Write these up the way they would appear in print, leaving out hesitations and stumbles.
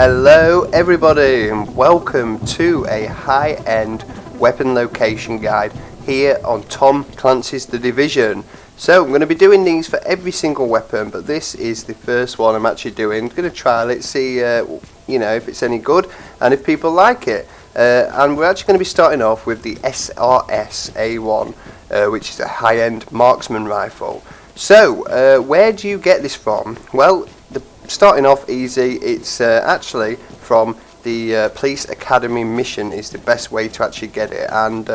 Hello everybody and welcome to a high-end weapon location guide here on Tom Clancy's The Division. So I'm going to be doing these for every single weapon, but this is the first one I'm actually doing. I'm going to trial it, see if it's any good and if people like it. And we're actually going to be starting off with the Srs A1, which is a high-end marksman rifle. So where do you get this from? Well, starting off easy, it's actually from the police academy mission is the best way to actually get it, and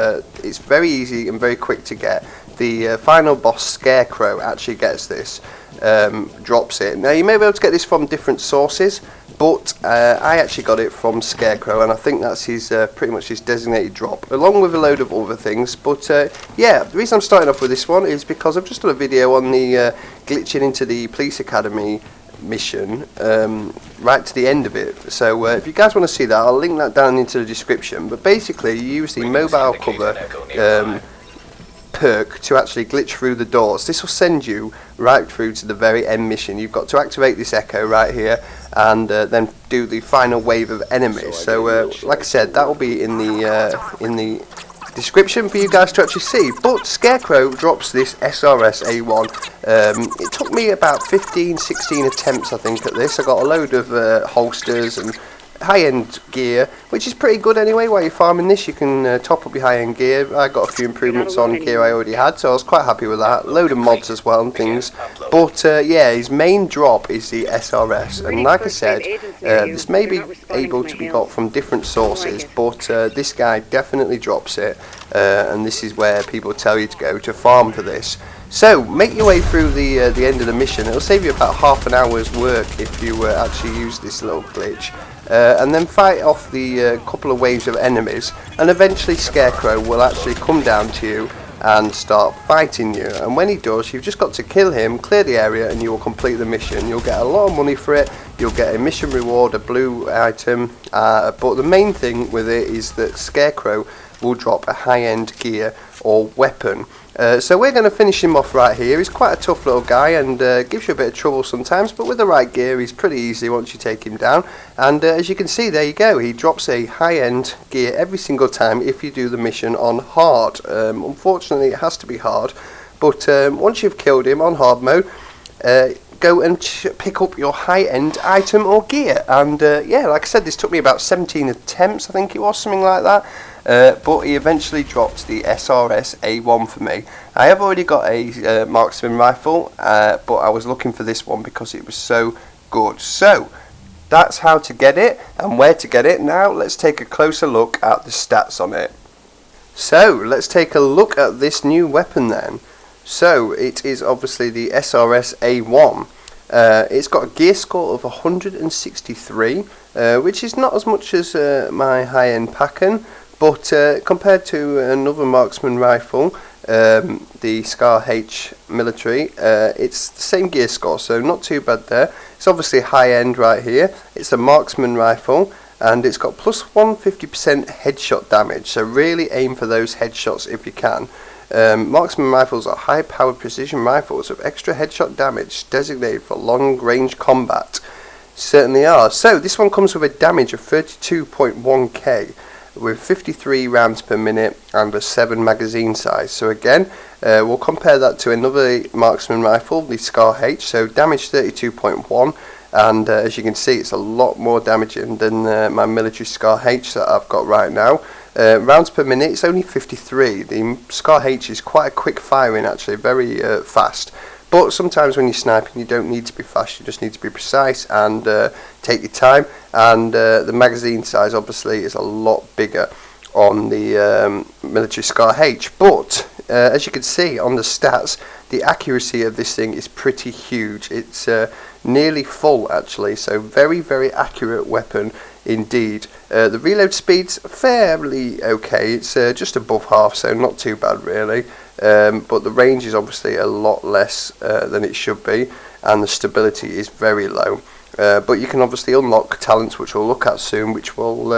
it's very easy and very quick to get. The final boss Scarecrow actually gets this, drops it. Now you may be able to get this from different sources, but I actually got it from Scarecrow, and I think that's his pretty much his designated drop, along with a load of other things. But yeah, the reason I'm starting off with this one is because I've just done a video on the glitching into the police academy mission right to the end of it. So if you guys want to see that, I'll link that down into the description. But basically you use the mobile cover perk to actually glitch through the doors. This will send you right through to the very end mission. You've got to activate this echo right here and then do the final wave of enemies. So like I said, that will be in the description for you guys to actually see. But Scarecrow drops this Srs A1. It took me about 15-16 attempts I think at this. I got a load of holsters and high-end gear, which is pretty good anyway. While you're farming this, you can top up your high-end gear. I got a few improvements on gear I already had, so I was quite happy with that. Load of mods as well and things. But yeah, his main drop is the SRS, and like I said, this may be able to be got from different sources, but this guy definitely drops it, and this is where people tell you to go to farm for this. So make your way through the end of the mission. It'll save you about half an hour's work if you actually use this little glitch. And then fight off the couple of waves of enemies, and eventually Scarecrow will actually come down to you and start fighting you. And when he does, you've just got to kill him, clear the area, and you will complete the mission. You'll get a lot of money for it. You'll get a mission reward, a blue item, but the main thing with it is that Scarecrow will drop a high-end gear or weapon. So we're going to finish him off right here. He's quite a tough little guy and gives you a bit of trouble sometimes, but with the right gear he's pretty easy once you take him down. And as you can see, there you go, he drops a high-end gear every single time if you do the mission on hard. Unfortunately it has to be hard, but once you've killed him on hard mode, go and pick up your high-end item or gear. And yeah, like I said, this took me about 17 attempts I think it was, something like that. But he eventually dropped the Srs A1 for me. I have already got a Marksman Rifle, but I was looking for this one because it was so good. So that's how to get it and where to get it. Now let's take a closer look at the stats on it. So let's take a look at this new weapon then. So it is obviously the Srs A1. It's got a gear score of 163, which is not as much as my high-end Packen. But compared to another marksman rifle, the Scar H military, it's the same gear score, so not too bad there. It's obviously high end right here. It's a marksman rifle, and it's got plus 150% headshot damage, so really aim for those headshots if you can. Marksman rifles are high powered precision rifles with extra headshot damage designated for long range combat. Certainly are. So this one comes with a damage of 32.1k. with 53 rounds per minute and a 7 magazine size. So again, we'll compare that to another marksman rifle, the Scar H, so damage 32.1, and as you can see it's a lot more damaging than my military Scar H that I've got right now. Rounds per minute, it's only 53. The Scar H is quite a quick firing actually, very fast. But sometimes when you're sniping you don't need to be fast, you just need to be precise and take your time. And the magazine size obviously is a lot bigger on the military Scar H. But as you can see on the stats, the accuracy of this thing is pretty huge. It's nearly full actually, so very accurate weapon indeed. The reload speed's fairly okay, it's just above half, so not too bad really. But the range is obviously a lot less than it should be, and the stability is very low. But you can obviously unlock talents, which we'll look at soon, which will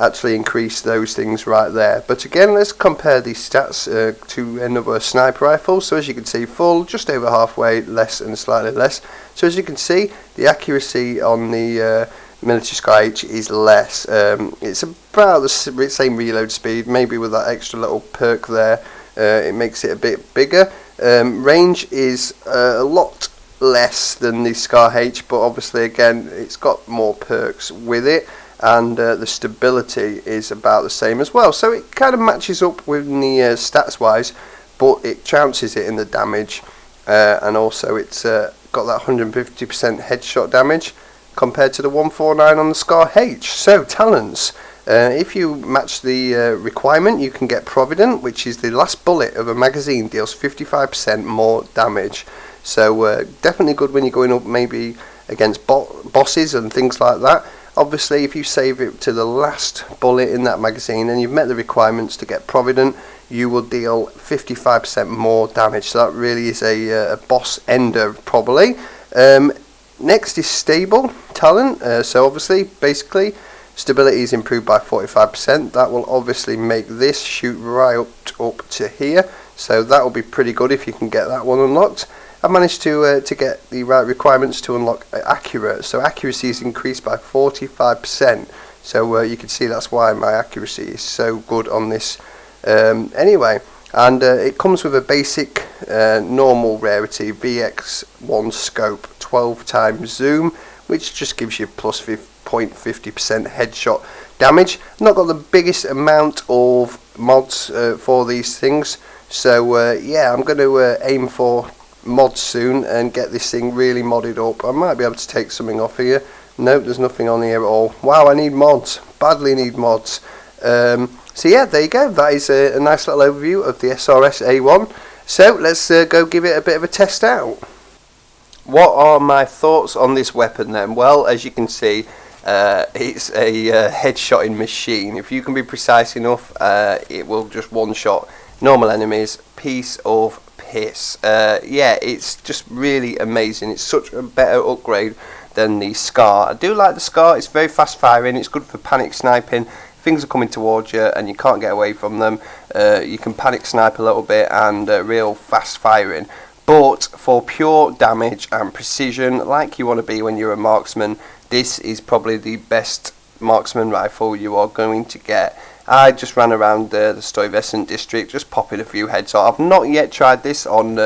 actually increase those things right there. But again, let's compare these stats to another sniper rifle. So as you can see, full, just over halfway, less and slightly less. So as you can see, the accuracy on the military Scar H is less. It's about the same reload speed, maybe with that extra little perk there. It makes it a bit bigger. Range is a lot less than the Scar H, but obviously again it's got more perks with it, and the stability is about the same as well, so it kind of matches up with the stats wise, but it chances it in the damage, and also it's got that 150% headshot damage compared to the 149 on the Scar H. So talents, if you match the requirement, you can get Provident, which is the last bullet of a magazine deals 55% more damage. So definitely good when you're going up maybe against bosses and things like that. Obviously, if you save it to the last bullet in that magazine and you've met the requirements to get Provident, you will deal 55% more damage. So that really is a boss ender probably. Next is Stable talent. So obviously, basically, stability is improved by 45%. That will obviously make this shoot right up to here. So that will be pretty good if you can get that one unlocked. I've managed to get the right requirements to unlock accurate. So accuracy is increased by 45%. So you can see that's why my accuracy is so good on this. Anyway, and it comes with a basic normal rarity VX1 scope, 12 times zoom, which just gives you plus 0.50% headshot damage. Not got the biggest amount of mods for these things, so yeah, I'm going to aim for mods soon and get this thing really modded up. I might be able to take something off here. Nope, there's nothing on here at all. Wow, I need mods, badly need mods. So yeah, there you go. That is a nice little overview of the Srs A1. So let's go give it a bit of a test out. What are my thoughts on this weapon then? Well, as you can see, it's a headshotting machine. If you can be precise enough, it will just one-shot normal enemies. Piece of piss. Yeah, it's just really amazing. It's such a better upgrade than the Scar. I do like the Scar. It's very fast firing. It's good for panic sniping. Things are coming towards you and you can't get away from them. You can panic snipe a little bit and real fast firing. But for pure damage and precision, like you want to be when you're a marksman, this is probably the best marksman rifle you are going to get. I just ran around the Stuyvesant district just popping a few heads off. I've not yet tried this on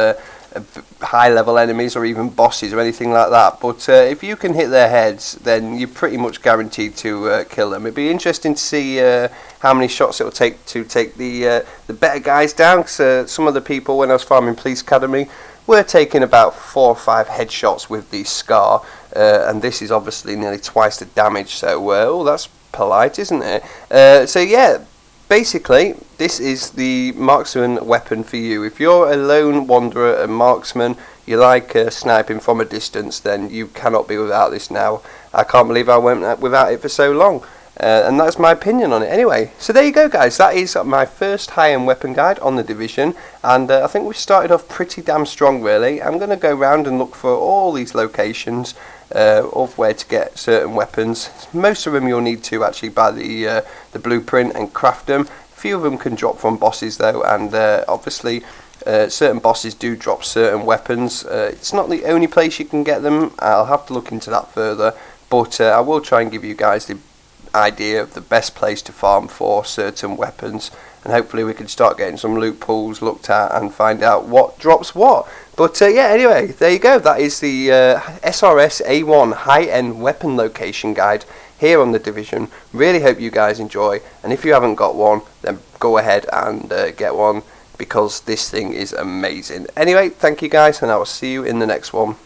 high level enemies or even bosses or anything like that, but if you can hit their heads, then you're pretty much guaranteed to kill them. It'd be interesting to see how many shots it'll take to take the better guys down, because some of the people when I was farming Police Academy were taking about 4 or 5 headshots with the Scar, and this is obviously nearly twice the damage, so oh, that's polite, isn't it? So yeah, basically this is the marksman weapon for you. If you're a lone wanderer, a marksman, you like sniping from a distance, then you cannot be without this now. I can't believe I went without it for so long. And that's my opinion on it. Anyway, so there you go guys, that is my first high-end weapon guide on the Division, and I think we started off pretty damn strong really. I'm going to go around and look for all these locations of where to get certain weapons. Most of them you'll need to actually buy the blueprint and craft them. A few of them can drop from bosses though, and obviously certain bosses do drop certain weapons. It's not the only place you can get them. I'll have to look into that further, but I will try and give you guys the idea of the best place to farm for certain weapons, and hopefully we can start getting some loot pools looked at and find out what drops what. But yeah, anyway, there you go. That is the Srs A1 high-end weapon location guide here on the Division. Really hope you guys enjoy, and if you haven't got one, then go ahead and get one, because this thing is amazing. Anyway, thank you guys, and I will see you in the next one.